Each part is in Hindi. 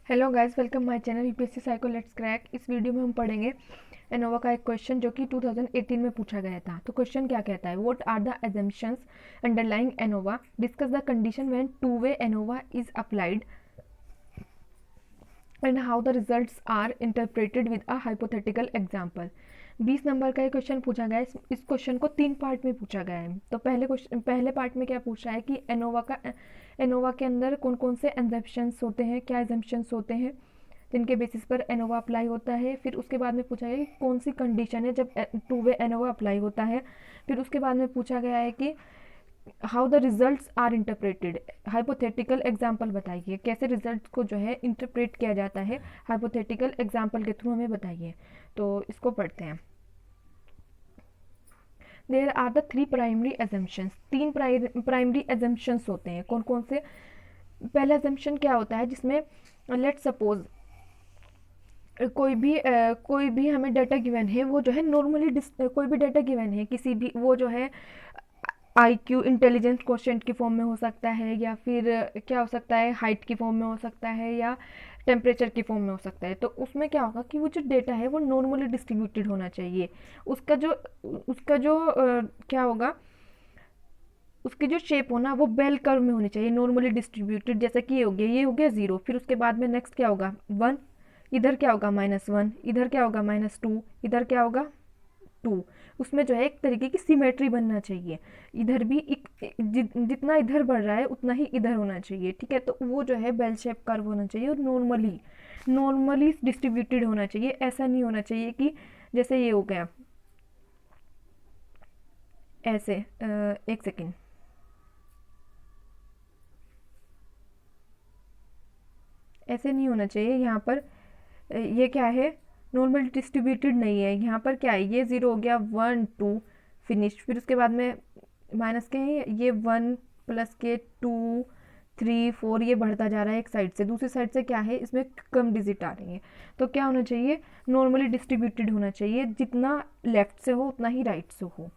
Hello guys, welcome my channel UPSC psycho let's crack. इस वीडियो में हम पढ़ेंगे एनोवा का एक क्वेश्चन जो कि 2018 में पूछा गया था। तो क्वेश्चन क्या कहता है, what are the assumptions underlying ANOVA, discuss the condition when two way ANOVA is applied and how the results are interpreted with a hypothetical example. 20 number का ये क्वेश्चन पूछा गया है। इस क्वेश्चन को 3 पार्ट में पूछा गया है। तो पहले पार्ट में क्या पूछा है कि एनोवा के अंदर कौन कौन से एजम्पशंस होते हैं, क्या एजम्पशंस होते हैं जिनके बेसिस पर एनोवा अप्लाई होता है। फिर उसके बाद में पूछा गया कि कौन सी कंडीशन है जब टू वे एनोवा अप्लाई होता है। फिर उसके बाद में पूछा गया है कि how the results are interpreted, hypothetical example बताइए, कैसे रिजल्ट को जो है इंटरप्रेट किया जाता है हाइपोथेटिकल एग्जाम्पल के थ्रू, हमें बताइए। तो इसको पढ़ते हैं। There are the 3 primary assumptions, 3 primary assumptions होते हैं। कौन कौन से? पहला एजम्पशन क्या होता है, जिसमें लेट सपोज कोई भी हमें डाटा गिवन है, वो जो है नॉर्मली कोई भी डाटा गिवन है, किसी भी वो जो है आईक्यू इंटेलिजेंस क्वेश्चन की फॉर्म में हो सकता है, या फिर क्या हो सकता है, हाइट की फॉर्म में हो सकता है, या टेम्परेचर की फॉर्म में हो सकता है। तो उसमें क्या होगा कि वो जो डेटा है वो नॉर्मली डिस्ट्रीब्यूटेड होना चाहिए। उसका जो क्या होगा, उसकी जो शेप हो ना वो बेल कर्व में होनी चाहिए, नॉर्मली डिस्ट्रीब्यूटेड। जैसा कि ये हो गया 0, फिर उसके बाद में नेक्स्ट क्या होगा 1, इधर क्या होगा -1, इधर क्या होगा -2, इधर क्या होगा 2। उसमें जो है एक तरीके की सिमेट्री बनना चाहिए। इधर भी जितना इधर बढ़ रहा है उतना ही इधर होना चाहिए, ठीक है। तो वो जो है बेल शेप कर्व होना चाहिए और नॉर्मली डिस्ट्रीब्यूटेड होना चाहिए। ऐसा नहीं होना चाहिए कि जैसे ये हो गया ऐसे। एक सेकेंड, ऐसे नहीं होना चाहिए यहाँ पर। ये क्या है, नॉर्मल डिस्ट्रीब्यूटेड नहीं है। यहाँ पर क्या है, ये 0 हो गया, 1 2 फिनिश। फिर उसके बाद में माइनस के हैं, ये 1 प्लस के 2 3 4, ये बढ़ता जा रहा है एक साइड से। दूसरी साइड से क्या है, इसमें कम डिजिट आ रही है। तो क्या होना चाहिए, नॉर्मली डिस्ट्रीब्यूटेड होना चाहिए। जितना लेफ्ट से हो उतना ही राइट से हो,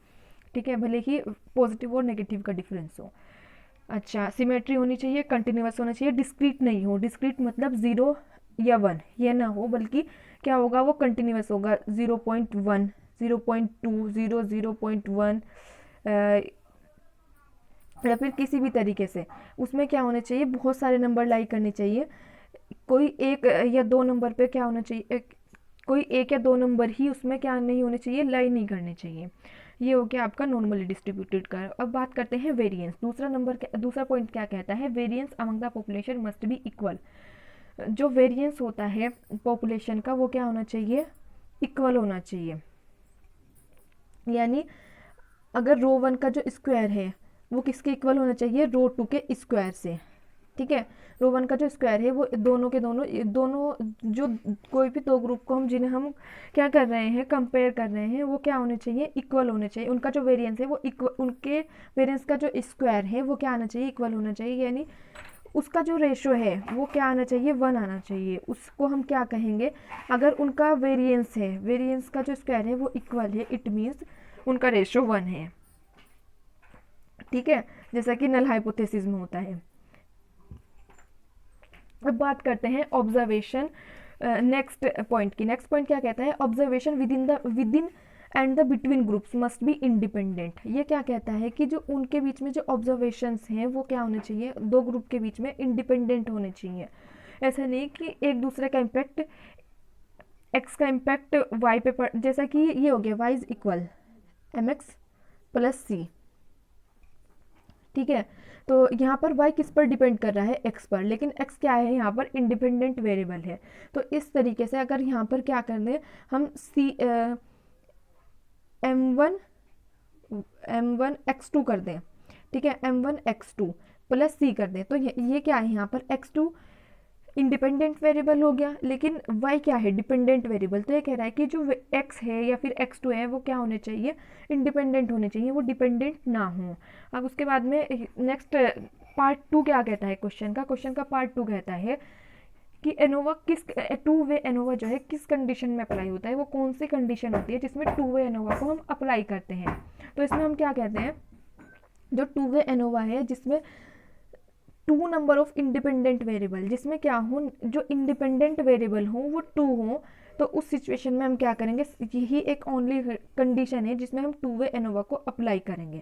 ठीक है, भले ही पॉजिटिव और नेगेटिव का डिफरेंस हो। अच्छा, सिमेट्री होनी चाहिए, कंटिन्यूअस होना चाहिए, डिस्क्रीट नहीं हो। डिस्क्रीट मतलब 0 या 1 ये ना हो, बल्कि क्या होगा, वो कंटिन्यूअस होगा। 0.1 0.2 0 0.1 या फिर किसी भी तरीके से। उसमें क्या होना चाहिए, बहुत सारे नंबर लाई करने चाहिए। कोई एक या दो नंबर पे क्या होना चाहिए, कोई एक या दो नंबर ही उसमें क्या नहीं होने चाहिए, लाई नहीं करने चाहिए। ये हो गया आपका नॉर्मली डिस्ट्रीब्यूटेड का। अब बात करते हैं वेरिएंस। दूसरा पॉइंट क्या कहता है, variance among the population must be equal. जो वेरिएंस होता है पॉपुलेशन का वो क्या होना चाहिए, इक्वल होना चाहिए। यानी अगर रो 1 का जो स्क्वायर है वो किसके इक्वल होना चाहिए, रो 2 के स्क्वायर से, ठीक है। रो 1 का जो स्क्वायर है वो दोनों के दोनों जो कोई भी दो ग्रुप को जिन्हें हम क्या कर रहे हैं, कंपेयर कर रहे हैं, वो क्या होने चाहिए, इक्वल होने चाहिए। उनका जो वेरिएंस है वो उनके वेरिएंस का जो स्क्वायर है वो क्या आना चाहिए, इक्वल होना चाहिए। यानी उसका जो रेशो है वो क्या आना चाहिए, 1 आना चाहिए। उसको हम क्या कहेंगे, अगर उनका वेरिएंस है, वेरिएंस का जो स्क्वायर है वो इक्वल है, इट मीन्स उनका रेशो 1 है, ठीक है, जैसा कि नल हाइपोथेसिस में होता है। अब बात करते हैं ऑब्जर्वेशन नेक्स्ट पॉइंट की। नेक्स्ट पॉइंट क्या कहता है, observation with in and the between groups must be independent. ये क्या कहता है कि जो उनके बीच में जो ऑब्जर्वेशंस हैं वो क्या होने चाहिए, दो ग्रुप के बीच में इंडिपेंडेंट होने चाहिए। ऐसा नहीं कि एक दूसरे का इम्पैक्ट, एक्स का इम्पैक्ट वाई पे पड़, जैसा कि ये हो गया Y is equal mx plus C, ठीक है। तो यहाँ पर y किस पर डिपेंड कर रहा है, x पर, लेकिन x क्या है, यहाँ पर इंडिपेंडेंट वेरिएबल है। तो इस तरीके से अगर यहाँ पर क्या कर दें हम m1 x2 कर दें, ठीक है, m1 x2 प्लस सी कर दें, तो ये क्या है, यहाँ पर x2 इंडिपेंडेंट वेरिएबल हो गया, लेकिन y क्या है, डिपेंडेंट वेरिएबल। तो ये कह रहा है कि जो x है या फिर x2 है वो क्या होने चाहिए, इंडिपेंडेंट होने चाहिए, वो डिपेंडेंट ना हो। अब उसके बाद में नेक्स्ट पार्ट 2 क्या कहता है, क्वेश्चन का पार्ट 2 कहता है कि एनोवा किस टू वे एनोवा जो है किस कंडीशन में अप्लाई होता है, वो कौन सी कंडीशन होती है जिसमें टू वे एनोवा को हम अप्लाई करते हैं। तो इसमें हम क्या कहते हैं, जो टू वे एनोवा है जिसमें two number of independent variable, जिसमें क्या हो, जो इंडिपेंडेंट वेरिएबल हो वो टू हो, तो उस सिचुएशन में हम क्या करेंगे, यही एक ओनली कंडीशन है जिसमें हम टू वे एनोवा को अप्लाई करेंगे।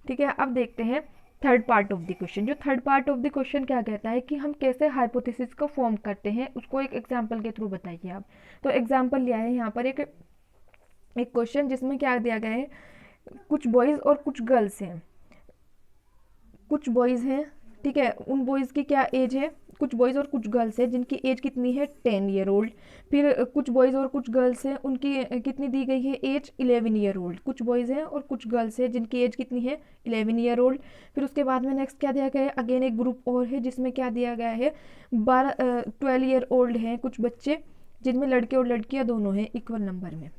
ठीक है, अब देखते हैं third part of the question. जो third part of the question क्या कहता है कि हम कैसे हाइपोथेसिस को फॉर्म करते हैं, उसको एक एग्जांपल के थ्रू बताइए आप। तो एग्जांपल लिया है यहाँ पर एक क्वेश्चन जिसमें क्या दिया गया है, कुछ बॉयज़ और कुछ गर्ल्स हैं, कुछ बॉयज़ हैं, ठीक है, उन बॉयज़ की क्या एज है, कुछ बॉयज़ और कुछ गर्ल्स हैं जिनकी एज कितनी है 10 ईयर ओल्ड। फिर कुछ बॉयज़ और कुछ गर्ल्स हैं, उनकी कितनी दी गई है एज 11 ईयर ओल्ड। कुछ बॉयज़ हैं और कुछ गर्ल्स हैं जिनकी एज कितनी है 11 ईयर ओल्ड। फिर उसके बाद में नेक्स्ट क्या दिया गया है, अगेन एक ग्रुप और है जिसमें क्या दिया गया है 12 ईयर ओल्ड हैं कुछ बच्चे, जिनमें लड़के और लड़कियां दोनों हैं इक्वल नंबर में।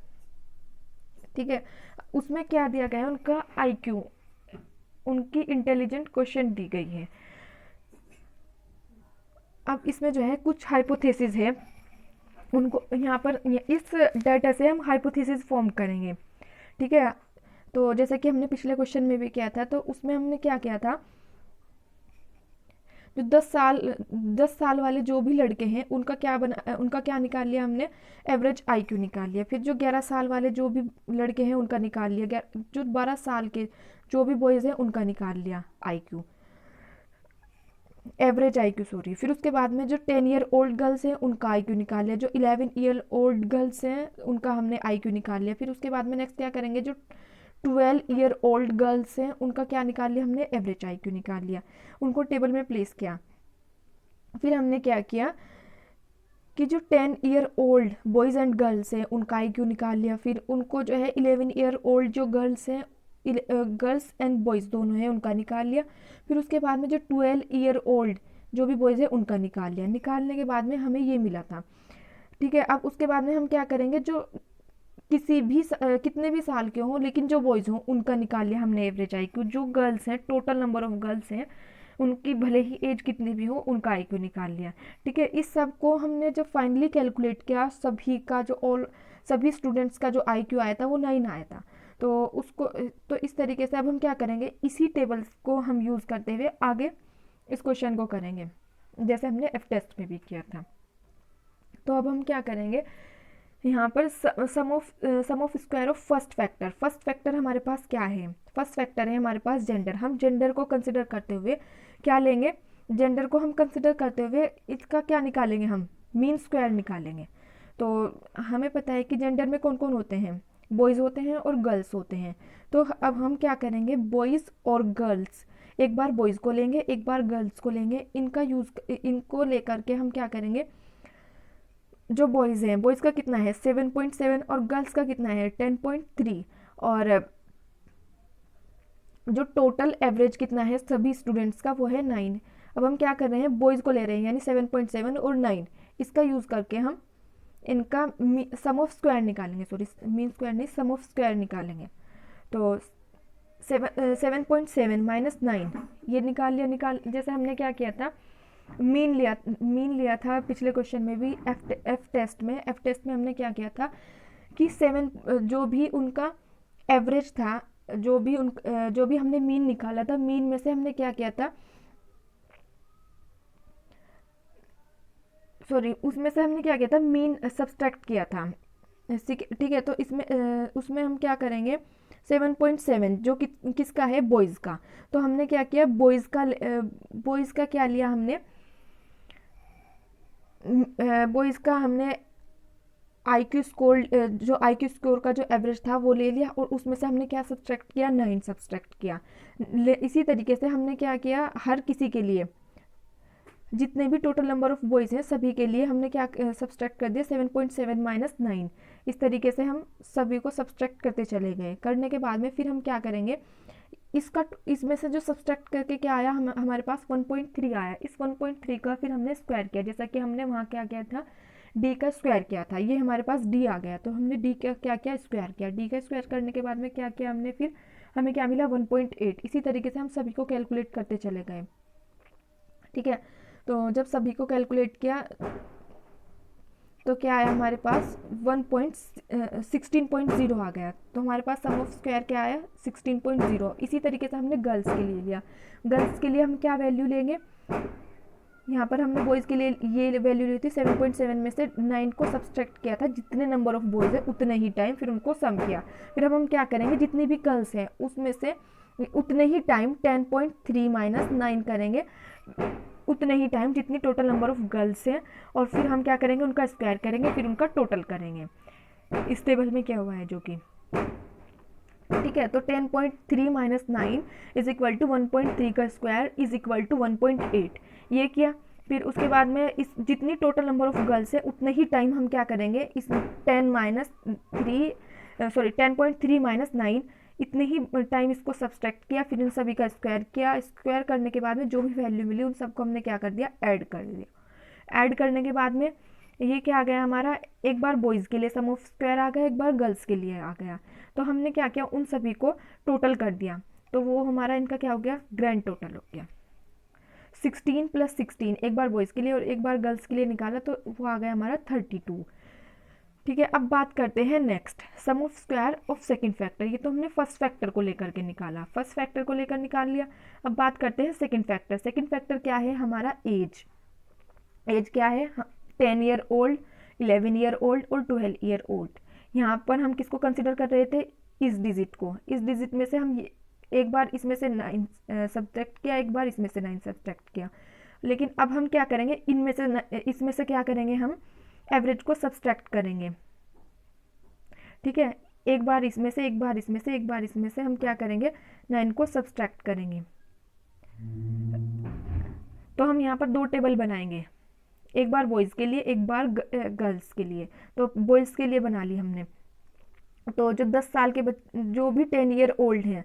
ठीक है, उसमें क्या दिया गया है, उनका IQ, उनकी इंटेलिजेंट क्वेश्चन दी गई है। अब इसमें जो है कुछ हाइपोथेसिस है, उनको यहाँ पर इस डाटा से हम हाइपोथेसिस फॉर्म करेंगे। ठीक है, तो जैसे कि हमने पिछले क्वेश्चन में भी किया था, तो उसमें हमने क्या किया था, जो 10 साल वाले जो भी लड़के हैं उनका क्या निकाल लिया हमने, एवरेज IQ निकाल लिया। फिर जो 11 साल वाले जो भी लड़के हैं उनका निकाल लिया, जो 12 साल के जो भी बॉयज़ हैं उनका निकाल लिया IQ, एवरेज IQ सॉरी। फिर उसके बाद में जो 10 ईयर ओल्ड गर्ल्स हैं उनका IQ निकाल लिया, जो 11 ईयर ओल्ड गर्ल्स हैं उनका हमने IQ निकाल लिया। फिर उसके बाद में नेक्स्ट क्या करेंगे, जो 12 ईयर ओल्ड गर्ल्स हैं उनका क्या निकाल लिया हमने, एवरेज IQ निकाल लिया, उनको टेबल में प्लेस किया। फिर हमने क्या किया कि जो 10 year old boys and girls हैं उनका IQ निकाल लिया। फिर उनको जो है 11 ईयर ओल्ड जो गर्ल्स हैं, गर्ल्स एंड बॉयज़ दोनों हैं उनका निकाल लिया। फिर उसके बाद में जो 12 ईयर ओल्ड जो भी बॉयज़ हैं उनका निकाल लिया। निकालने के बाद में हमें ये मिला था। ठीक है, अब उसके बाद में हम क्या करेंगे, जो किसी भी कितने भी साल के हों लेकिन जो बॉयज़ हों उनका निकाल लिया हमने एवरेज IQ। जो गर्ल्स हैं, टोटल नंबर ऑफ गर्ल्स हैं, उनकी भले ही एज कितनी भी हो उनका IQ निकाल लिया। ठीक है, इस सब को हमने जब फाइनली कैलकुलेट किया, सभी का जो सभी स्टूडेंट्स का जो IQ आया था वो 9 आया था। तो इस तरीके से अब हम क्या करेंगे, इसी टेबल्स को हम यूज़ करते हुए आगे इस क्वेश्चन को करेंगे, जैसे हमने F टेस्ट में भी किया था। तो अब हम क्या करेंगे, यहाँ पर sum of square of first factor हमारे पास क्या है, फर्स्ट फैक्टर है हमारे पास जेंडर। हम जेंडर को कंसिडर करते हुए क्या लेंगे, जेंडर को हम कंसिडर करते हुए इसका क्या निकालेंगे, हम मीन स्क्वायर निकालेंगे। तो हमें पता है कि जेंडर में कौन कौन होते हैं, बॉयज़ होते हैं और गर्ल्स होते हैं। तो अब हम क्या करेंगे, बॉयज़ और गर्ल्स, एक बार बॉयज़ को लेंगे एक बार गर्ल्स को लेंगे, इनको लेकर के हम क्या करेंगे, जो बॉयज़ हैं, बॉयज़ का कितना है 7.7 और गर्ल्स का कितना है 10.3, और जो टोटल एवरेज कितना है सभी स्टूडेंट्स का वो है 9। अब हम क्या कर रहे हैं, बॉयज़ को ले रहे हैं यानी 7.7 और 9, इसका यूज़ करके हम इनका सम ऑफ स्क्वायर निकालेंगे, सॉरी मीन स्क्वायर नहीं, सम ऑफ स्क्वायर निकालेंगे। तो 7.7 माइनस 9 ये निकाल जैसे हमने क्या किया था, मीन लिया था पिछले क्वेश्चन में भी, एफ टेस्ट में हमने क्या किया था कि 7 जो भी उनका एवरेज था, जो भी हमने मीन निकाला था, मीन में से हमने क्या किया था, सॉरी उसमें से हमने क्या किया था, मीन सब्सट्रैक्ट किया था। ठीक है, तो उसमें हम क्या करेंगे, 7.7 जो किसका है, बॉयज़ का। तो हमने क्या किया, बॉयज़ का क्या लिया हमने, बॉयज़ का हमने IQ स्कोर का जो एवरेज था वो ले लिया, और उसमें से हमने क्या सब्सट्रैक्ट किया, 9 सब्सट्रैक्ट किया। इसी तरीके से हमने क्या किया, हर किसी के लिए जितने भी टोटल नंबर ऑफ बॉयज़ हैं सभी के लिए हमने क्या सब्सट्रैक्ट कर दिया, 7.7 माइनस 9। इस तरीके से हम सभी को सब्सट्रैक्ट करते चले गए। करने के बाद में फिर हम क्या करेंगे, इसमें से जो सब्सट्रैक्ट करके क्या आया, हमारे पास 1.3 आया। इस 1.3 का फिर हमने स्क्वायर किया, जैसा कि हमने वहाँ क्या किया था, D का स्क्वायर किया था, ये हमारे पास D आ गया, तो हमने D का क्या किया, स्क्वायर किया। D का स्क्वायर करने के बाद में क्या किया हमने, फिर हमें क्या मिला 1.8। इसी तरीके से हम सभी को कैलकुलेट करते चले गए। ठीक है, तो जब सभी को कैलकुलेट किया तो क्या आया हमारे पास 16.0 आ गया। तो हमारे पास सम ऑफ स्क्वायर क्या आया, 16.0। इसी तरीके से हमने गर्ल्स के लिए लिया, गर्ल्स के लिए हम क्या वैल्यू लेंगे, यहाँ पर हमने बॉयज़ के लिए ये वैल्यू ली थी 7.7 में से 9 को सब्सट्रैक्ट किया था, जितने नंबर ऑफ बॉयज़ है उतने ही टाइम, फिर उनको सम किया। फिर अब हम क्या करेंगे, जितनी भी गर्ल्स हैं उसमें से उतने ही टाइम 10.3 माइनस 9 करेंगे, उतने ही टाइम जितनी टोटल नंबर ऑफ गर्ल्स हैं, और फिर हम क्या करेंगे, उनका स्क्वायर करेंगे, फिर उनका टोटल करेंगे। इस टेबल में क्या हुआ है जो कि ठीक है। तो 10.3 माइनस 9 इज इक्वल टू 1.3 का स्क्वायर इज इक्वल टू 1.8, ये किया। फिर उसके बाद में इस जितनी टोटल नंबर ऑफ गर्ल्स है उतने ही टाइम हम क्या करेंगे, इस 10.3 माइनस 9 इतने ही टाइम इसको सब्सट्रैक्ट किया, फिर इन सभी का स्क्वायर किया। स्क्वायर करने के बाद में जो भी वैल्यू मिली उन सबको हमने क्या कर दिया, ऐड कर दिया। ऐड करने के बाद में ये क्या आ गया हमारा, एक बार बॉयज़ के लिए सम ऑफ स्क्वायर आ गया, एक बार गर्ल्स के लिए आ गया। तो हमने क्या किया, उन सभी को टोटल कर दिया, तो वो हमारा इनका क्या हो गया, ग्रैंड टोटल हो गया। 16 प्लस 16 एक बार बॉयज़ के लिए और एक बार गर्ल्स के लिए निकाला, तो वो आ गया हमारा 32। ठीक है। अब बात करते हैं next, sum of square of second factor. ये तो हमने फर्स्ट फैक्टर को लेकर के निकाला, फर्स्ट फैक्टर को लेकर निकाल लिया। अब बात करते हैं सेकंड फैक्टर। सेकंड फैक्टर क्या है हमारा, एज। एज क्या है, 10 ईयर ओल्ड, 11 ईयर ओल्ड और 12 ईयर ओल्ड। यहाँ पर हम किसको कंसिडर कर रहे थे, इस डिजिट को। इस डिजिट में से हम एक बार इसमें से 9 सब्ट्रैक्ट किया, एक बार इसमें से 9 सब्ट्रैक्ट किया। लेकिन अब हम क्या करेंगे, इनमें से इसमें से क्या करेंगे, हम एवरेज को सब्ट्रैक्ट करेंगे। ठीक है, एक बार इसमें से, एक बार इसमें से, एक बार इसमें से हम क्या करेंगे, 9 को सब्ट्रैक्ट करेंगे। तो हम यहाँ पर दो टेबल बनाएंगे, एक बार बॉयज़ के लिए, एक बार गर्ल्स के लिए। तो बॉयज़ के लिए बना ली हमने। तो जो 10 साल के जो भी 10 ईयर ओल्ड हैं,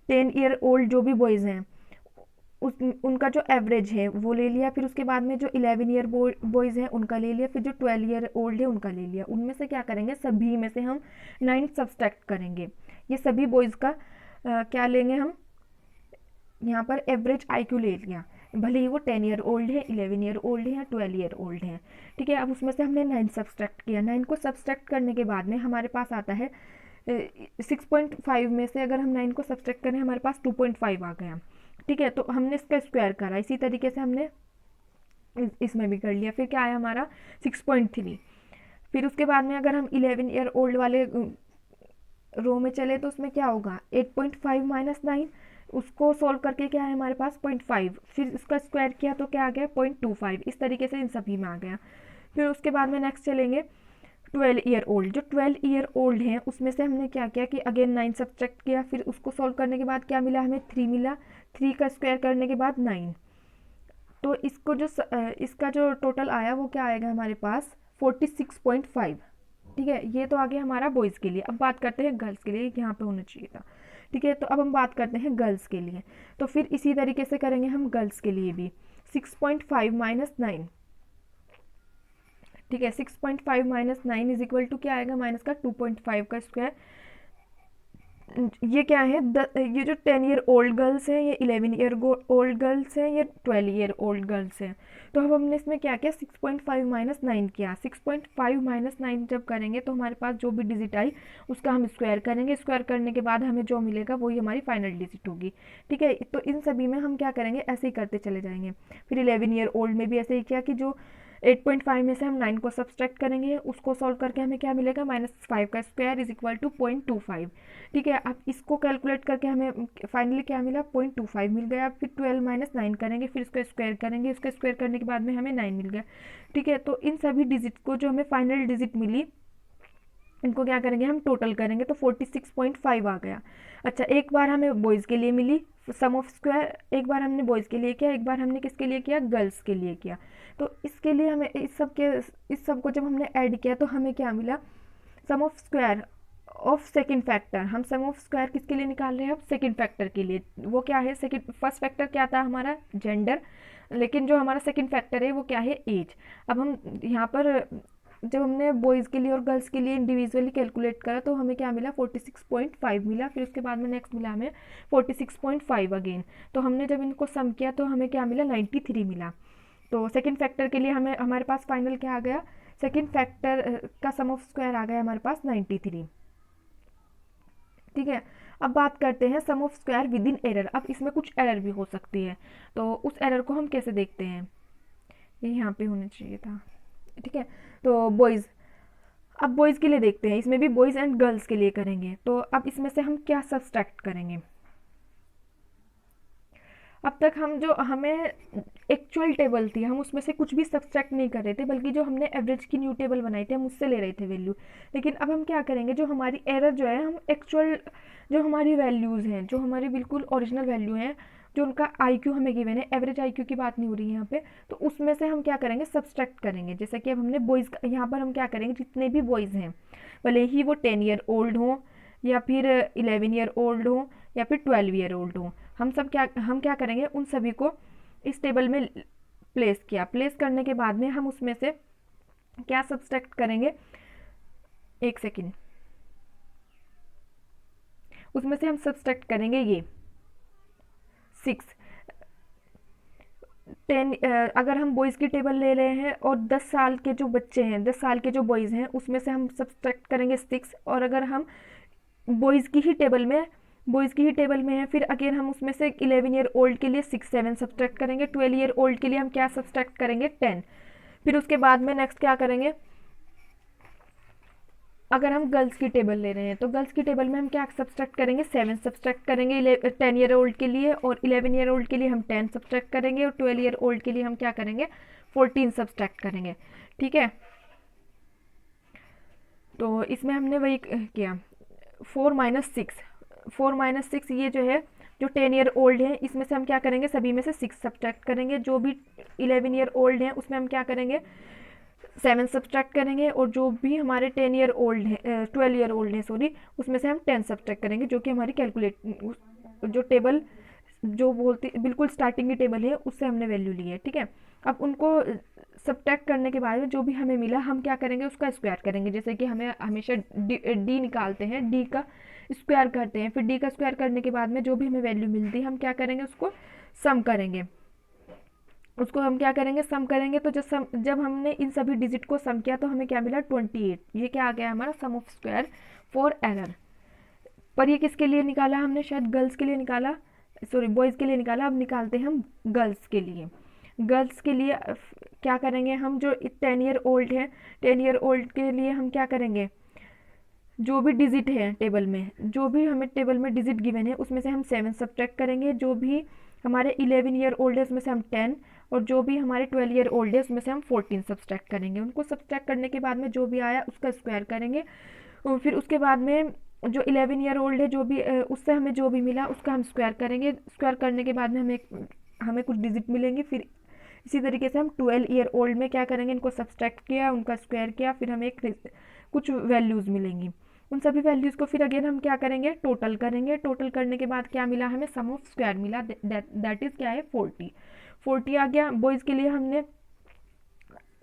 10 ईयर ओल्ड जो भी बॉयज़ हैं उनका जो एवरेज है वो ले लिया। फिर उसके बाद में जो 11 ईयर बॉयज़ हैं उनका ले लिया। फिर जो 12 ईयर ओल्ड है उनका ले लिया। उनमें से क्या करेंगे, सभी में से हम 9 सब्सट्रैक्ट करेंगे। ये सभी बॉयज़ का क्या लेंगे हम, यहाँ पर एवरेज IQ ले लिया, भले ही वो 10 ईयर ओल्ड है, 11 ईयर ओल्ड है या 12 ईयर ओल्ड है। ठीक है। अब उसमें से हमने 9 सब्सट्रैक्ट किया। 9 को सब्सट्रैक्ट करने के बाद में हमारे पास आता है 6.5 में से अगर हम 9 को सब्सट्रैक्ट करें हमारे पास 2.5 आ गया। ठीक है। तो हमने इसका स्क्वायर करा, इसी तरीके से हमने इसमें भी कर लिया। फिर क्या आया हमारा 6.3। फिर उसके बाद में अगर हम 11 ईयर ओल्ड वाले रो में चले तो उसमें क्या होगा, 8.5 माइनस 9, उसको सोल्व करके क्या है हमारे पास 0.5, फिर इसका स्क्वायर किया तो क्या आ गया 0.25। इस तरीके से इन सभी में आ गया। फिर उसके बाद में नेक्स्ट चलेंगे 12 ईयर ओल्ड। जो 12 ईयर ओल्ड हैं उसमें से हमने क्या किया कि अगेन 9 सब्ट्रैक्ट किया। फिर उसको सॉल्व करने के बाद क्या मिला हमें, 3 मिला। 3 का स्क्वायर करने के बाद 9। तो इसको जो इसका जो टोटल आया वो क्या आएगा हमारे पास 46.5। ठीक है। ये तो आ गया हमारा बॉयज़ के लिए। अब बात करते हैं गर्ल्स के लिए, यहाँ पे होना चाहिए था। ठीक है। तो अब हम बात करते हैं गर्ल्स के लिए। तो फिर इसी तरीके से करेंगे हम गर्ल्स के लिए भी। 6.5 माइनस 9। ठीक है। 6.5 माइनस 9 इज इक्वल टू क्या आएगा, माइनस का 2.5 का स्क्वायर। ये क्या है, ये जो 10 ईयर ओल्ड गर्ल्स हैं, ये 11 ईयर ओल्ड गर्ल्स हैं, ये 12 ईयर ओल्ड गर्ल्स हैं। तो अब हमने इसमें क्या किया, 6.5 माइनस 9 किया। 6.5 माइनस 9 जब करेंगे तो हमारे पास जो भी डिजिट आई उसका हम स्क्वायर करेंगे। स्क्वायर करने के बाद हमें जो मिलेगा वही हमारी फाइनल डिजिट होगी। ठीक है। तो इन सभी में हम क्या करेंगे, ऐसे ही करते चले जाएंगे। फिर 11 ईयर ओल्ड में भी ऐसे ही किया कि जो 8.5 में से हम 9 को सब्सट्रैक्ट करेंगे, उसको सॉल्व करके हमें क्या मिलेगा, -5 का स्क्वायर इज इक्वल टू 0.25। ठीक है। अब इसको कैलकुलेट करके हमें फाइनली क्या मिला, 0.25 मिल गया। फिर 12 माइनस 9 करेंगे, फिर इसको स्क्वायर करेंगे, इसका स्क्वायर करने के बाद में हमें 9 मिल गया। ठीक है। तो इन सभी डिजिट को जो हमें फाइनल डिजिट मिली इनको क्या करेंगे, हम टोटल करेंगे तो 46.5 आ गया। अच्छा, एक बार हमें बॉयज़ के लिए मिली सम ऑफ स्क्वायर, एक बार हमने बॉयज़ के लिए किया, एक बार हमने किसके लिए किया, गर्ल्स के लिए किया। तो इसके लिए हमें इस सब को जब हमने ऐड किया तो हमें क्या मिला, sum of square of second factor. हम सम ऑफ स्क्वायर किसके लिए निकाल रहे हैं, अब सेकंड फैक्टर के लिए। वो क्या है, सेकंड फर्स्ट फैक्टर क्या था हमारा, जेंडर, लेकिन जो हमारा सेकंड फैक्टर है वो क्या है, एज। अब हम यहाँ पर जब हमने बॉयज़ के लिए और गर्ल्स के लिए इंडिविजुअली कैलकुलेट करा तो हमें क्या मिला, 46.5 मिला। फिर उसके बाद में नेक्स्ट मिला हमें 46.5 अगेन। तो हमने जब इनको सम किया तो हमें क्या मिला, 93 मिला। तो सेकंड फैक्टर के लिए हमें हमारे पास फाइनल क्या आ गया, सेकंड फैक्टर का सम ऑफ स्क्वायर आ गया हमारे पास 93। ठीक है। अब बात करते हैं sum of square within error. अब इसमें कुछ एरर भी हो सकती है, तो उस एरर को हम कैसे देखते हैं, ये यहाँ पे होना चाहिए था, ठीक है। तो बॉयज़, अब बॉयज़ के लिए देखते हैं, इसमें भी बॉयज़ एंड गर्ल्स के लिए करेंगे। तो अब इसमें से हम क्या सब्सट्रैक्ट करेंगे। अब तक हम जो हमें एक्चुअल टेबल थी, हम उसमें से कुछ भी सब्सट्रैक्ट नहीं कर रहे थे, बल्कि जो हमने एवरेज की न्यू टेबल बनाई थी हम उससे ले रहे थे वैल्यू। लेकिन अब हम क्या करेंगे, जो हमारी एरर जो है, हम एक्चुअल जो हमारी वैल्यूज़ हैं, जो हमारी बिल्कुल ओरिजिनल वैल्यू हैं, जो उनका आईक्यू हमें गिवन है, एवरेज आईक्यू की बात नहीं हो रही है यहाँ पे, तो उसमें से हम क्या करेंगे, सब्सट्रैक्ट करेंगे। जैसे कि अब हमने बॉयज़, यहाँ पर हम क्या करेंगे, जितने भी बॉयज़ हैं, भले ही वो 10 ईयर ओल्ड हों या फिर 11 ईयर ओल्ड हों या फिर 12 ईयर ओल्ड हों, हम क्या करेंगे, उन सभी को इस टेबल में प्लेस किया। प्लेस करने के बाद में हम उसमें से क्या सब्सट्रैक्ट करेंगे, एक सेकेंड, उसमें से हम सब्सट्रैक्ट करेंगे ये 6 10। अगर हम बॉयज़ की टेबल ले रहे हैं और 10 साल के जो बच्चे हैं, 10 साल के जो बॉयज़ हैं, उसमें से हम सब्सट्रैक्ट करेंगे 6। और अगर हम बॉयज़ की ही टेबल में है, फिर अगेन हम उसमें से 11 ईयर ओल्ड के लिए 6 7 सब्सट्रैक्ट करेंगे। 12 ईयर ओल्ड के लिए हम क्या सब्सट्रैक्ट करेंगे, 10। फिर उसके बाद में नेक्स्ट क्या करेंगे, अगर हम गर्ल्स की टेबल ले रहे हैं तो गर्ल्स की टेबल में हम क्या सब्सट्रैक्ट करेंगे, 7 सब्सट्रैक्ट करेंगे 10 ईयर ओल्ड के लिए, और 11 ईयर ओल्ड के लिए हम 10 सब्सट्रैक्ट करेंगे, और 12 ईयर ओल्ड के लिए हम क्या करेंगे, 14 सब्सट्रैक्ट करेंगे, ठीक है। तो इसमें हमने वही किया, 4 माइनस 6 ये जो है, जो 10 ईयर ओल्ड है, इसमें से हम क्या करेंगे, सभी में से 6 सब्ट्रैक्ट करेंगे। जो भी 11 ईयर ओल्ड हैं उसमें हम क्या करेंगे, 7 सब्ट्रैक्ट करेंगे, और जो भी हमारे 10 ईयर ओल्ड है, 12 ईयर ओल्ड है सॉरी, उसमें से हम 10 सब्ट्रैक्ट करेंगे, जो कि हमारी कैलकुलेट जो टेबल जो बोलती बिल्कुल स्टार्टिंग की टेबल है उससे हमने वैल्यू ली है, ठीक है। अब उनको सब्ट्रैक्ट करने के बाद में जो भी हमें मिला हम क्या करेंगे, उसका स्क्वायर करेंगे। जैसे कि हमें हमेशा डी निकालते हैं, डी का स्क्वायर करते हैं, फिर डी का स्क्वायर करने के बाद में जो भी हमें वैल्यू मिलती है हम क्या करेंगे, उसको सम करेंगे। उसको हम क्या करेंगे, सम करेंगे। तो जब हमने इन सभी डिजिट को सम किया तो हमें क्या मिला, 28। ये क्या आ गया हमारा सम ऑफ स्क्वायर फॉर एरर। पर ये किसके लिए निकाला हमने, शायद गर्ल्स के लिए निकाला, सॉरी बॉयज़ के लिए निकाला। अब निकालते हैं हम गर्ल्स के लिए। गर्ल्स के लिए क्या करेंगे हम, जो 10 ईयर ओल्ड है, 10 ईयर ओल्ड के लिए हम क्या करेंगे, जो भी डिजिट है टेबल में, जो भी हमें टेबल में डिजिट गिवन है उसमें से हम 7 सब्ट्रैक्ट करेंगे। जो भी हमारे 11 ईयर ओल्ड है उसमें से हम 10, और जो भी हमारे 12 ईयर ओल्ड है उसमें से हम 14 सब्ट्रैक्ट करेंगे। उनको सब्ट्रैक्ट करने के बाद में जो भी आया उसका स्क्वायर करेंगे। और फिर उसके बाद में जो 11 ईयर ओल्ड है, जो भी उससे हमें जो भी मिला उसका हम स्क्वायर करेंगे। स्क्वायर करने के बाद में हमें कुछ डिजिट मिलेंगे। फिर इसी तरीके से हम 12 ईयर ओल्ड में क्या करेंगे, इनको सब्सट्रैक्ट किया, उनका स्क्वायर किया, फिर हमें कुछ वैल्यूज़ मिलेंगी। उन सभी वैल्यूज़ को फिर अगेन हम क्या करेंगे, टोटल करेंगे। टोटल करने के बाद क्या मिला हमें, सम ऑफ स्क्वायर मिला, दैट इज़ क्या है, 40 आ गया। बॉयज़ के लिए हमने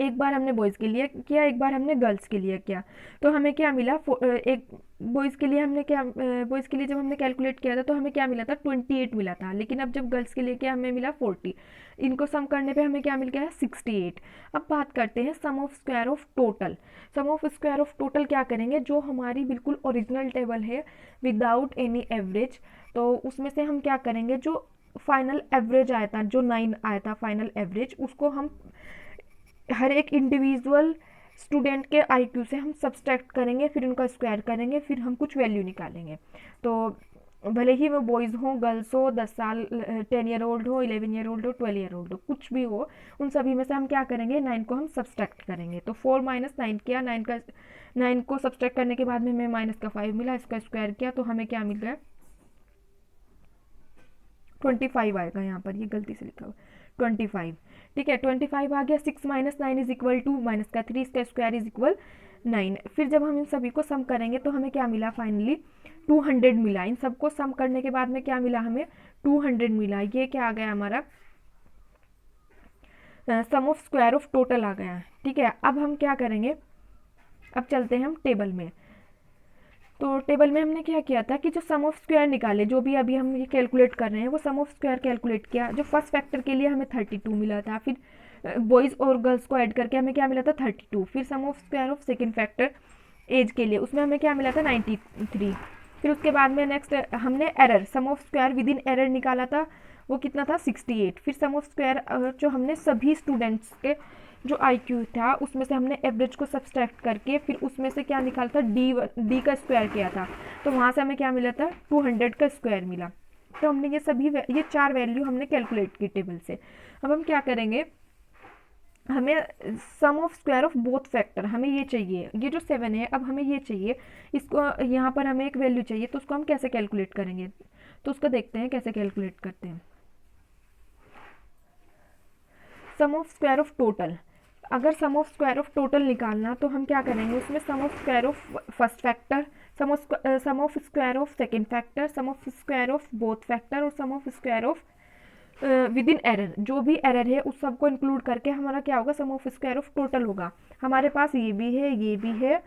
एक बार हमने बॉयज़ के लिए किया, एक बार हमने गर्ल्स के लिए किया, तो हमें क्या मिला, एक बॉयज़ के लिए हमने क्या, बॉयज़ के लिए जब हमने कैलकुलेट किया था तो हमें क्या मिला था, 28 मिला था। लेकिन अब जब गर्ल्स के लिए किया हमें मिला 40। इनको सम करने पे हमें क्या मिल गया है, 68। अब बात करते हैं sum of square of total. Sum of square of total क्या करेंगे, जो हमारी बिल्कुल ओरिजिनल टेबल है विदाउट एनी एवरेज, तो उसमें से हम क्या करेंगे, जो फाइनल एवरेज आया था, जो 9 आया था फाइनल एवरेज, उसको हम हर एक इंडिविजुअल स्टूडेंट के आईक्यू से हम सब्सट्रैक्ट करेंगे, फिर उनका स्क्वायर करेंगे, फिर हम कुछ वैल्यू निकालेंगे। तो भले ही वो बॉयज़ हो, गर्ल्स हो, 10 साल 10 ईयर ओल्ड हो, 11 ईयर ओल्ड हो, 12 ईयर ओल्ड हो, कुछ भी हो, उन सभी में से हम क्या करेंगे, 9 को हम सब्सट्रैक्ट करेंगे। तो 4 माइनस 9 किया, 9 को सब्सट्रैक्ट करने के बाद में हमें माइनस का 5 मिला, इसका स्क्वायर किया तो हमें क्या मिल गया, 25 आएगा। यहाँ पर ये गलती से लिखा हुआ 25, ठीक है। 25 आ गया। 6 minus 9 is equal to minus का 3, इसका स्क्वायर इज इक्वल 9। फिर जब हम इन सभी को सम करेंगे तो हमें क्या मिला, फाइनली 200 मिला। इन सबको सम करने के बाद में क्या मिला, हमें 200 मिला। ये क्या आ गया हमारा, सम ऑफ स्क्वायर ऑफ टोटल आ गया, ठीक है। अब हम क्या करेंगे, अब चलते हैं हम टेबल में। तो टेबल में हमने क्या किया था कि जो सम ऑफ स्क्वायर निकाले, जो भी अभी हम ये कैलकुलेट कर रहे हैं वो सम ऑफ स्क्वायर कैलकुलेट किया। जो फर्स्ट फैक्टर के लिए हमें 32 मिला था, फिर बॉयज़ और गर्ल्स को ऐड करके हमें क्या मिला था, 32। फिर sum of square of second factor age के लिए, उसमें हमें क्या मिला था, 93। फिर उसके बाद में नेक्स्ट हमने error, sum of square within error निकाला था, वो कितना था 68। फिर सम ऑफ स्क्वायर जो हमने सभी स्टूडेंट्स के जो IQ था उसमें से हमने एवरेज को सब्सट्रैक्ट करके फिर उसमें से क्या निकाला था, डी का स्क्वायर किया था, तो वहाँ से हमें क्या मिला था, 200 का स्क्वायर मिला। तो हमने ये 4 वैल्यू हमने कैलकुलेट की टेबल से। अब हम क्या करेंगे, हमें sum of square of both factor हमें ये चाहिए, ये जो 7 है अब हमें ये चाहिए, इसको यहाँ पर हमें एक वैल्यू चाहिए, तो उसको हम कैसे कैलकुलेट करेंगे, तो उसको देखते हैं कैसे कैलकुलेट करते हैं। Sum of square of total, अगर sum of square of total निकालना तो हम क्या करेंगे, उसमें sum of square of first factor, sum of square of second factor, sum of square of both factor और sum of square of within error, जो भी एरर है उस सबको इंक्लूड करके हमारा क्या होगा, सम ऑफ स्क्वायर ऑफ टोटल होगा। हमारे पास ये भी है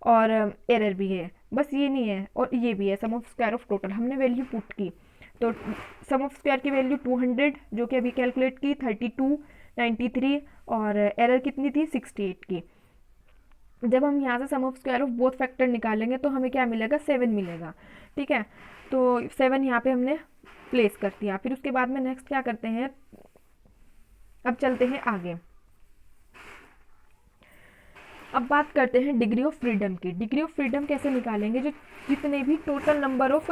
और एरर भी है, बस ये नहीं है और ये भी है, सम ऑफ स्क्वायर ऑफ टोटल हमने वैल्यू पुट की, तो सम ऑफ स्क्वायर की वैल्यू 200 जो कि अभी कैलकुलेट की, 32, 93 और एरर कितनी थी 68 की। जब हम यहाँ से sum of square of both factor निकालेंगे तो हमें क्या मिलेगा, 7 मिलेगा। ठीक है, तो 7 यहाँ पे हमने प्लेस कर दिया। फिर उसके बाद में नेक्स्ट क्या करते हैं, अब चलते हैं आगे। अब बात करते हैं डिग्री ऑफ फ्रीडम की। डिग्री ऑफ फ्रीडम कैसे निकालेंगे, जो जितने भी टोटल नंबर ऑफ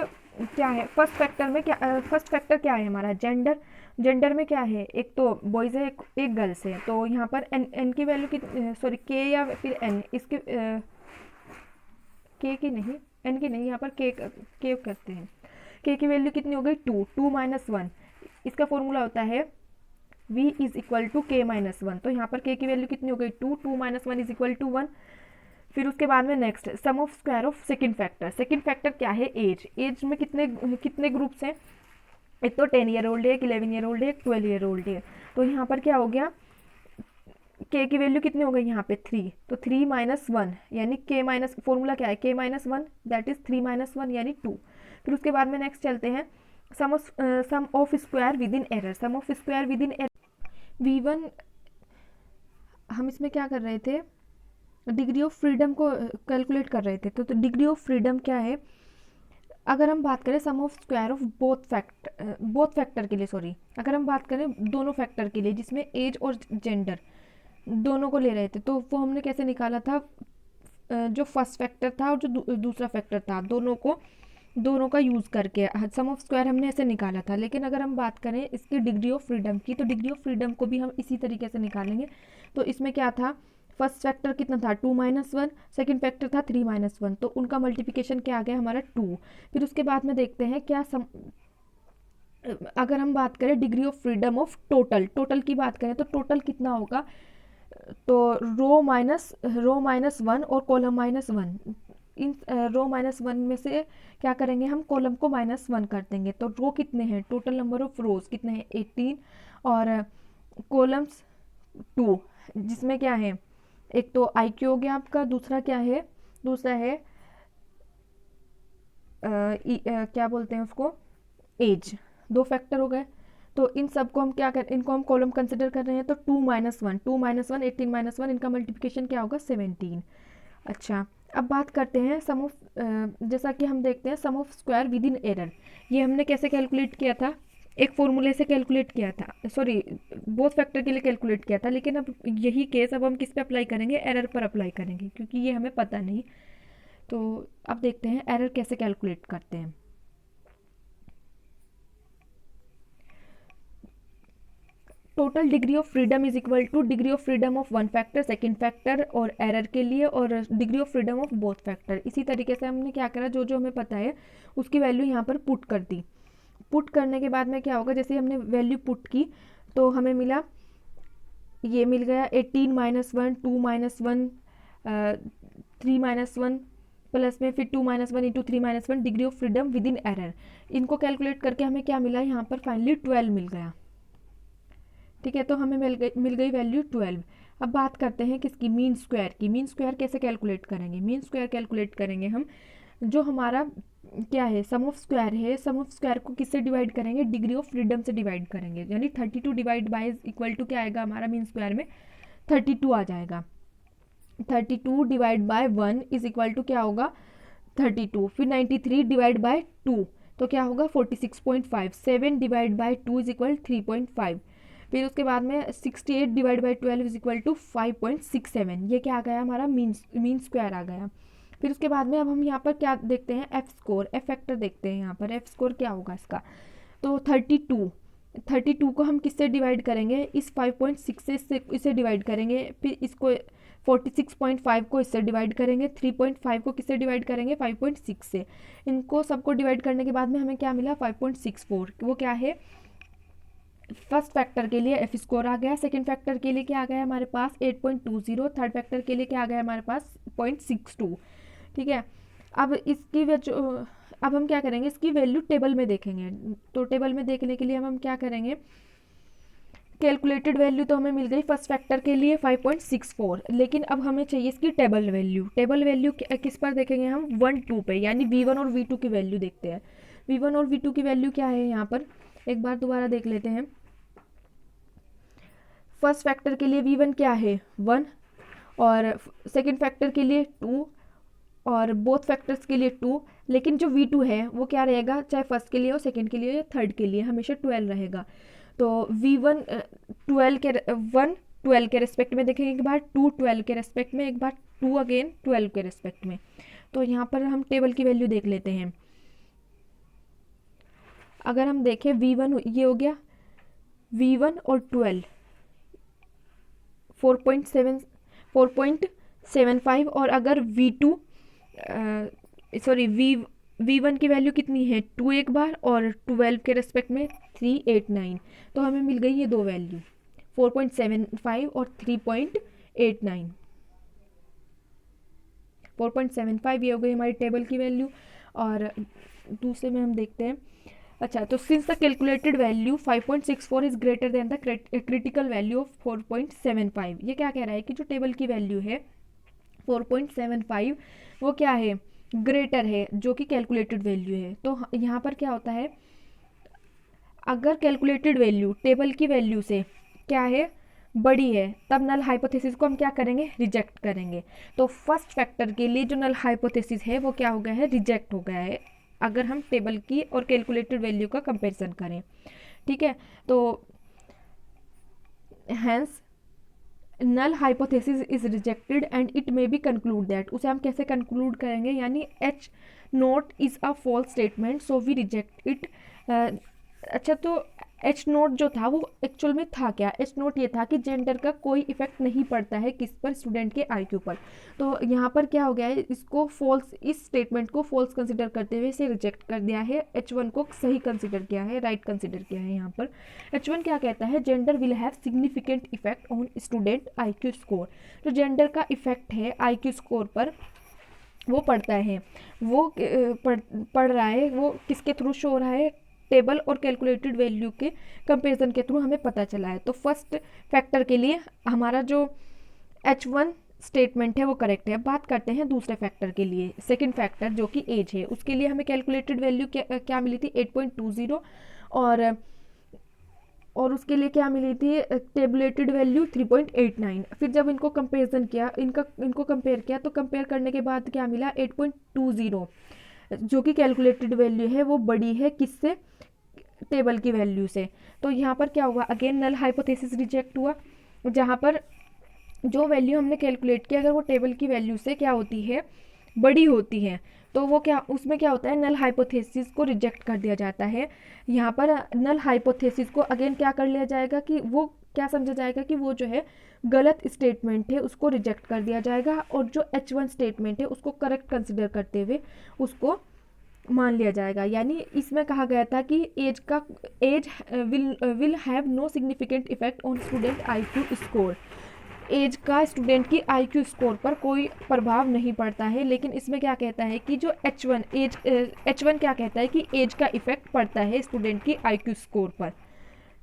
क्या है, फर्स्ट फैक्टर में क्या, फर्स्ट फैक्टर क्या है हमारा, जेंडर, जेंडर में क्या है, एक तो बॉयज़ है एक गर्ल्स है, तो यहाँ पर एन की वैल्यू की, सॉरी के या फिर एन, इसके के की नहीं, एन की नहीं, यहाँ पर के करते हैं, के की वैल्यू कितनी हो गई 2, 2 - 1, इसका फॉर्मूला होता है v इज इक्वल टू के -1, तो यहाँ पर k की वैल्यू कितनी हो गई 2, 2 - 1 इज इक्वल टू 1। फिर उसके बाद में next sum of square of second factor, second factor क्या है, एज, एज में कितने ग्रुप्स हैं, एक तो 10 ईयर ओल्ड है, एक 11 ईयर ओल्ड है, एक 12 ईयर ओल्ड है, तो यहाँ पर क्या हो गया, k की वैल्यू कितनी हो गई यहाँ पे 3, तो 3 - 1 यानी k माइनस, फॉर्मूला क्या है k - 1 दैट इज 3 - 1 यानी 2। फिर उसके बाद में नेक्स्ट चलते हैं sum of square within error, sum of square within error V1, हम इसमें क्या कर रहे थे, डिग्री ऑफ फ्रीडम को कैलकुलेट कर रहे थे, तो डिग्री ऑफ फ्रीडम क्या है, अगर हम बात करें sum of square of both factor के लिए, सॉरी अगर हम बात करें दोनों फैक्टर के लिए जिसमें एज और जेंडर दोनों को ले रहे थे, तो वो हमने कैसे निकाला था, जो फर्स्ट फैक्टर था और जो दूसरा फैक्टर था दोनों का यूज़ करके सम ऑफ स्क्वायर हमने ऐसे निकाला था। लेकिन अगर हम बात करें इसकी डिग्री ऑफ फ्रीडम की, तो डिग्री ऑफ फ्रीडम को भी हम इसी तरीके से निकालेंगे। तो इसमें क्या था, फर्स्ट फैक्टर कितना था 2 - 1, सेकंड फैक्टर था 3 - 1, तो उनका मल्टीप्लिकेशन क्या आ गया हमारा 2। फिर उसके बाद में देखते हैं क्या अगर हम बात करें degree of freedom of total की बात करें तो टोटल कितना होगा, तो रो माइनस 1 और कॉलम -1, इन रो -1 में से क्या करेंगे हम, कॉलम को -1 कर देंगे, तो रो कितने हैं, टोटल नंबर ऑफ रोज कितने हैं 18 और कॉलम्स 2, जिसमें क्या है, एक तो IQ हो गया आपका, दूसरा क्या है, दूसरा है क्या बोलते हैं उसको, एज, 2 फैक्टर हो गए। तो इन सब को हम क्या कर, इनको हम कॉलम कंसिडर कर रहे हैं, तो 2 - 1, 2 - 1 18 - 1, इनका मल्टीप्लिकेशन क्या होगा 17। अच्छा, अब बात करते हैं सम ऑफ, जैसा कि हम देखते हैं sum of square within error, ये हमने कैसे कैलकुलेट किया था, एक फॉर्मूले से कैलकुलेट किया था, सॉरी बोथ फैक्टर के लिए कैलकुलेट किया था, लेकिन अब यही केस अब हम किस पे अप्लाई करेंगे, एरर पर अप्लाई करेंगे, क्योंकि ये हमें पता नहीं। तो अब देखते हैं एरर कैसे कैलकुलेट करते हैं। Total degree of freedom is equal two degree of freedom of one factor, second factor और एरर के लिए, और degree of freedom of both factor. इसी तरीके से हमने क्या करा, जो हमें पता है उसकी वैल्यू यहाँ पर पुट कर दी। पुट करने के बाद में क्या होगा, जैसे हमने वैल्यू पुट की तो हमें मिला, ये मिल गया 18 - 1, 2 - 1, 3 - 1 प्लस में फिर 2 - 1 into 3 - 1 degree of freedom with in error. इनको कैलकुलेट करके हमें क्या मिला, यहाँ पर फाइनली 12 मिल गया। ठीक है, तो हमें मिल गई वैल्यू 12। अब बात करते हैं किसकी, मीन स्क्वायर की। मीन स्क्वायर कैसे कैलकुलेट करेंगे, मीन स्क्वायर कैलकुलेट करेंगे हम, जो हमारा क्या है सम ऑफ स्क्वायर है, सम ऑफ स्क्वायर को किससे डिवाइड करेंगे, डिग्री ऑफ फ्रीडम से डिवाइड करेंगे, यानी 32 डिवाइड बाय इक्वल टू क्या आएगा हमारा, मीन स्क्वायर में 32 आ जाएगा। 32 divide by 1 is equal to क्या होगा, 32, फिर 93 डिवाइड बाय 2 तो क्या होगा 46.5, 7 डिवाइड बाय 2 इज इक्वल 3.5, फिर उसके बाद में 68 divide by 12 is equal to 5.67, ये क्या आ गया हमारा मीन स्क्वायर आ गया। फिर उसके बाद में अब हम यहाँ पर क्या देखते हैं, एफ स्कोर, एफ फैक्टर देखते हैं। यहाँ पर एफ स्कोर क्या होगा इसका, तो 32 को हम किससे डिवाइड करेंगे, इस 5.6 से इसे डिवाइड करेंगे, फिर इसको 46.5 को इससे डिवाइड करेंगे, 3.5 को किससे डिवाइड करेंगे 5.6 से, इनको सबको डिवाइड करने के बाद में हमें क्या मिला 5.64, वो क्या है फर्स्ट फैक्टर के लिए एफ स्कोर आ गया, सेकंड फैक्टर के लिए क्या आ गया हमारे पास 8.20, थर्ड फैक्टर के लिए क्या आ गया हमारे पास 0.62। ठीक है, अब इसकी अब हम क्या करेंगे, इसकी वैल्यू टेबल में देखेंगे। तो टेबल में देखने के लिए हम क्या करेंगे, कैलकुलेटेड वैल्यू तो हमें मिल गई फर्स्ट फैक्टर के लिए 5.64, लेकिन अब हमें चाहिए इसकी टेबल वैल्यू। टेबल वैल्यू किस पर देखेंगे हम, 1 2 पे, यानी V1 और V2 की वैल्यू देखते हैं। V1 और V2 की वैल्यू क्या है, यहाँ पर एक बार दोबारा देख लेते हैं। फर्स्ट फैक्टर के लिए V1 क्या है 1, और सेकंड फैक्टर के लिए 2, और बोथ फैक्टर्स के लिए 2, लेकिन जो V2 है वो क्या रहेगा, चाहे फर्स्ट के लिए हो, सेकंड के लिए या थर्ड के लिए, हमेशा 12 रहेगा। तो V1 12 के रेस्पेक्ट में देखेंगे एक बार, 2 12 के रेस्पेक्ट में एक बार, 2 अगेन 12 के रेस्पेक्ट में। तो यहाँ पर हम टेबल की वैल्यू देख लेते हैं। अगर हम देखें V1 ये हो गया, V1 और 12 4.75, और अगर V2 V1 की वैल्यू कितनी है 2 एक बार, और 12 के रेस्पेक्ट में 389, तो हमें मिल गई ये दो वैल्यू 4.75 और 3.89। 4.75 ये हो गई हमारी टेबल की वैल्यू। और दूसरे में हम देखते हैं, अच्छा, तो since the calculated value 5.64 is greater than the critical value of 4.75, ये क्या कह रहा है कि जो टेबल की वैल्यू है 4.75 वो क्या है, ग्रेटर है जो कि कैलकुलेटेड वैल्यू है। तो यहाँ पर क्या होता है, अगर कैलकुलेटेड वैल्यू टेबल की वैल्यू से क्या है बड़ी है, तब नल हाइपोथेसिस को हम क्या करेंगे, रिजेक्ट करेंगे। तो फर्स्ट फैक्टर के लिए जो नल हाइपोथेसिस है वो क्या हो गया है, रिजेक्ट हो गया है, अगर हम टेबल की और कैलकुलेटेड वैल्यू का कंपैरिजन करें। ठीक है, तो hence null hypothesis is rejected and it may be conclude that, उसे हम कैसे कंक्लूड करेंगे, यानी H not is a false statement so we reject it. अच्छा, तो H नोट जो था वो एक्चुअल में था क्या, H नोट ये था कि जेंडर का कोई इफेक्ट नहीं पड़ता है किस पर, स्टूडेंट के IQ पर। तो यहाँ पर क्या हो गया है, इसको फॉल्स, इस स्टेटमेंट को फॉल्स कंसिडर करते हुए इसे रिजेक्ट कर दिया है, H1 को सही कंसिडर किया है, राइट कंसिडर किया है। यहाँ पर H1 क्या कहता है, gender will have significant effect on student IQ score. जो जेंडर का इफेक्ट है IQ स्कोर पर वो पड़ता है, वो पढ़ रहा है, वो किसके थ्रू शो हो रहा है, टेबल और कैलकुलेटेड वैल्यू के कंपैरिजन के थ्रू हमें पता चला है। तो फर्स्ट फैक्टर के लिए हमारा जो H1 स्टेटमेंट है वो करेक्ट है। बात करते हैं दूसरे फैक्टर के लिए, सेकंड फैक्टर जो कि एज है, उसके लिए हमें कैलकुलेटेड वैल्यू क्या मिली थी 8.20, और उसके लिए क्या मिली थी टेबुलेटेड वैल्यू 3.89। फिर जब इनको कंपेरिजन किया, इनको कंपेयर किया, तो कंपेयर करने के बाद क्या मिला 8.20, जो कि कैलकुलेटेड वैल्यू है वो बड़ी है किससे, टेबल की वैल्यू से। तो यहाँ पर क्या हुआ, अगेन नल हाइपोथेसिस रिजेक्ट हुआ, जहाँ पर जो वैल्यू हमने कैलकुलेट किया अगर वो टेबल की वैल्यू से क्या होती है, बड़ी होती है, तो वो क्या, उसमें क्या होता है, नल हाइपोथेसिस को रिजेक्ट कर दिया जाता है। यहाँ पर नल हाइपोथेसिस को अगेन क्या कर लिया जाएगा कि वो क्या समझा जाएगा कि वो जो है गलत स्टेटमेंट है, उसको रिजेक्ट कर दिया जाएगा, और जो H1 स्टेटमेंट है उसको करेक्ट कंसिडर करते हुए उसको मान लिया जाएगा। यानी इसमें कहा गया था कि age will have no significant effect on student IQ score, age का स्टूडेंट की IQ स्कोर पर कोई प्रभाव नहीं पड़ता है। लेकिन इसमें क्या कहता है कि जो H1 क्या कहता है कि एज का इफेक्ट पड़ता है स्टूडेंट की IQ स्कोर पर।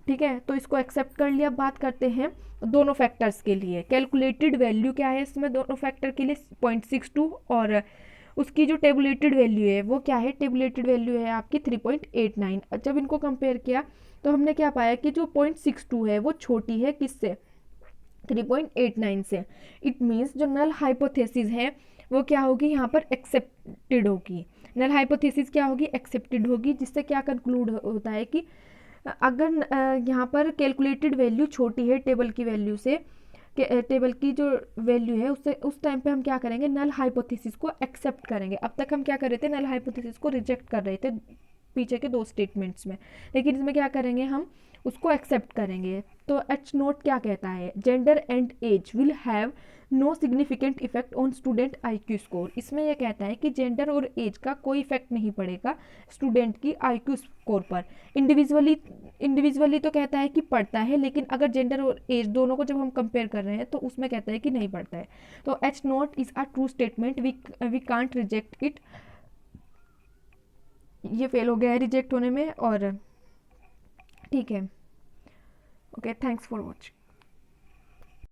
ठीक है, तो इसको एक्सेप्ट कर लिया। बात करते हैं दोनों फैक्टर्स के लिए, कैलकुलेटेड वैल्यू क्या है इसमें दोनों फैक्टर के लिए 0.62, और उसकी जो टेबुलेटेड वैल्यू है वो क्या है, टेबुलेटेड वैल्यू है आपकी 3.89। जब इनको कंपेयर किया तो हमने क्या पाया कि जो 0.62 है वो छोटी है किससे, 3.89 से। इट मीन्स जो नल हाइपोथेसिस है वो क्या होगी यहाँ पर एक्सेप्टेड होगी। नल हाइपोथेसिस क्या होगी, एक्सेप्टेड होगी, जिससे क्या कंक्लूड होता है कि अगर यहाँ पर कैलकुलेटेड वैल्यू छोटी है टेबल की वैल्यू से, टेबल की जो वैल्यू है उससे, उस टाइम पे हम क्या करेंगे, नल हाइपोथेसिस को एक्सेप्ट करेंगे। अब तक हम क्या कर रहे थे, नल हाइपोथेसिस को रिजेक्ट कर रहे थे पीछे के दो स्टेटमेंट्स में, लेकिन इसमें क्या करेंगे, हम उसको एक्सेप्ट करेंगे। तो एच नोट क्या कहता है, gender and age will have no significant effect on student IQ score. इसमें यह कहता है कि जेंडर और एज का कोई इफेक्ट नहीं पड़ेगा स्टूडेंट की आईक्यू स्कोर पर। इंडिविजुअली तो कहता है कि पढ़ता है, लेकिन अगर जेंडर और एज दोनों को जब हम कंपेयर कर रहे हैं तो उसमें कहता है कि नहीं पढ़ता है। तो H not is a true statement, we can't reject it. ये फेल हो गया है रिजेक्ट होने में, और ठीक है। Okay, thanks for watching.